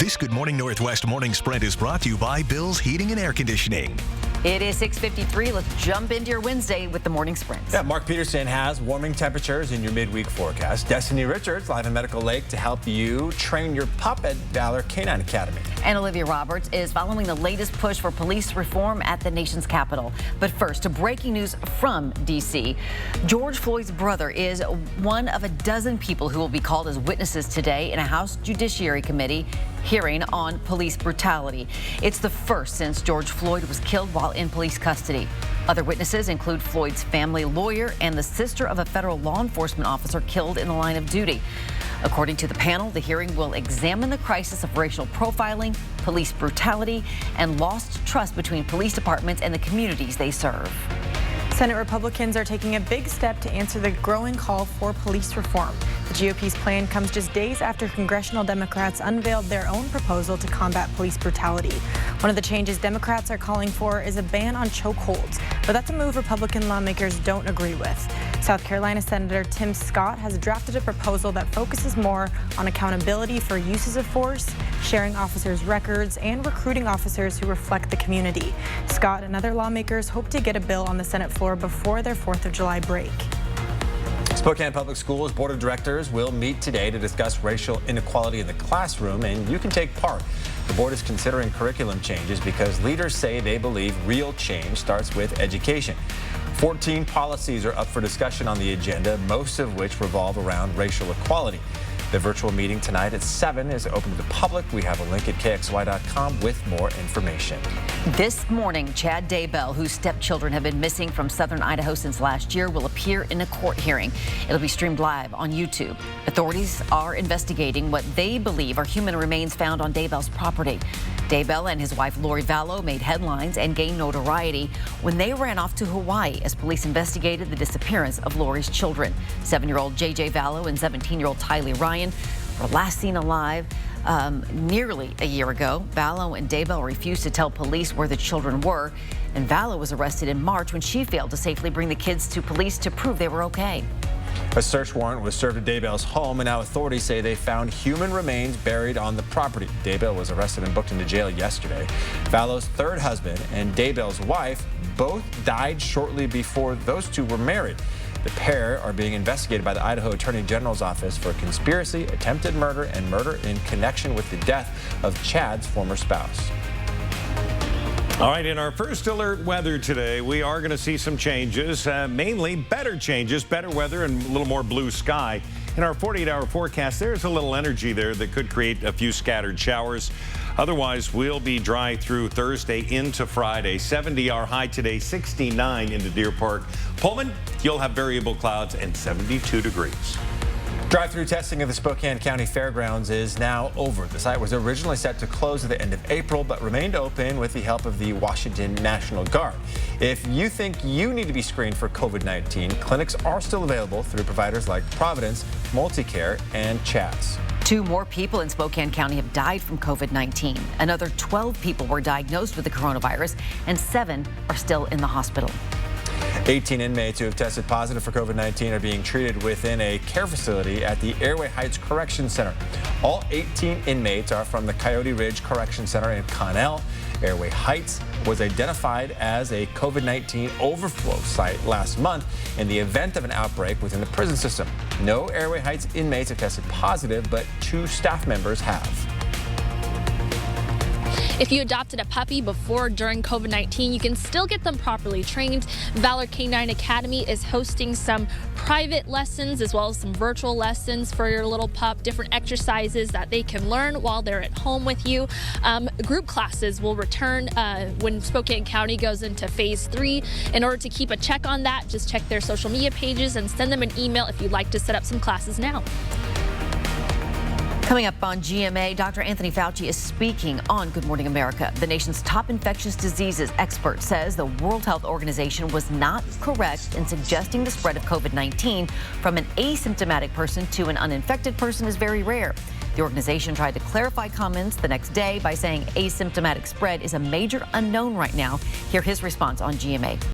This Good Morning Northwest morning spread is brought to you by Bill's Heating and Air Conditioning. It is 6:53. Let's jump into your Wednesday with the morning sprints. Yeah, Mark Peterson has warming temperatures in your midweek forecast. Destiny Richards live in Medical Lake to help you train your pup at Valor Canine Academy. And Olivia Roberts is following the latest push for police reform at the nation's capital. But first, to breaking news from D.C. George Floyd's brother is one of a dozen people who will be called as witnesses today in a House Judiciary Committee hearing on police brutality. It's the first since George Floyd was killed while in police custody. Other witnesses include Floyd's family lawyer and the sister of a federal law enforcement officer killed in the line of duty. According to the panel, the hearing will examine the crisis of racial profiling, police brutality, and lost trust between police departments and the communities they serve. Senate Republicans are taking a big step to answer the growing call for police reform. The GOP's plan comes just days after congressional Democrats unveiled their own proposal to combat police brutality. One of the changes Democrats are calling for is a ban on chokeholds, but that's a move Republican lawmakers don't agree with. South Carolina Senator Tim Scott has drafted a proposal that focuses more on accountability for uses of force, sharing officers' records, and recruiting officers who reflect the community. Scott and other lawmakers hope to get a bill on the Senate floor before their 4th of July break. Spokane Public Schools Board of Directors will meet today to discuss racial inequality in the classroom, and you can take part. The board is considering curriculum changes because leaders say they believe real change starts with education. 14 policies are up for discussion on the agenda, most of which revolve around racial equality. The virtual meeting tonight at 7 is open to the public. We have a link at KXLY.com with more information. This morning, Chad Daybell, whose stepchildren have been missing from southern Idaho since last year, will appear in a court hearing. It'll be streamed live on YouTube. Authorities are investigating what they believe are human remains found on Daybell's property. Daybell and his wife Lori Vallow made headlines and gained notoriety when they ran off to Hawaii as police investigated the disappearance of Lori's children. 7-year-old JJ Vallow and 17-year-old Tylee Ryan were last seen alive nearly a year ago. Vallow and Daybell refused to tell police where the children were, and Vallow was arrested in March when she failed to safely bring the kids to police to prove they were okay. A search warrant was served at Daybell's home, and now authorities say they found human remains buried on the property. Daybell was arrested and booked into jail yesterday. Vallow's third husband and Daybell's wife both died shortly before those two were married. The pair are being investigated by the Idaho Attorney General's office for conspiracy, attempted murder, and murder in connection with the death of Chad's former spouse. All right, in our first alert weather today, we are going to see some changes, mainly better changes, better weather and a little more blue sky. In our 48-hour forecast, there's a little energy there that could create a few scattered showers. Otherwise, we'll be dry through Thursday into Friday. 70 our high today, 69 into Deer Park. Pullman, you'll have variable clouds and 72 degrees. Drive-through testing of the Spokane County Fairgrounds is now over. The site was originally set to close at the end of April, but remained open with the help of the Washington National Guard. If you think you need to be screened for COVID-19, clinics are still available through providers like Providence, MultiCare, and Chats. 2 more people in Spokane County have died from COVID-19. Another 12 people were diagnosed with the coronavirus, and 7 are still in the hospital. 18 inmates who have tested positive for COVID-19 are being treated within a care facility at the Airway Heights Correction Center. All 18 inmates are from the Coyote Ridge Correction Center in Connell. Airway Heights was identified as a COVID-19 overflow site last month in the event of an outbreak within the prison system. No Airway Heights inmates have tested positive, but 2 staff members have. If you adopted a puppy before or during COVID-19, you can still get them properly trained. Valor Canine Academy is hosting some private lessons as well as some virtual lessons for your little pup, different exercises that they can learn while they're at home with you. Group classes will return when Spokane County goes into phase 3. In order to keep a check on that, just check their social media pages and send them an email if you'd like to set up some classes now. Coming up on GMA, Dr. Anthony Fauci is speaking on Good Morning America. The nation's top infectious diseases expert says the World Health Organization was not correct in suggesting the spread of COVID-19 from an asymptomatic person to an uninfected person is very rare. The organization tried to clarify comments the next day by saying asymptomatic spread is a major unknown right now. Hear his response on GMA.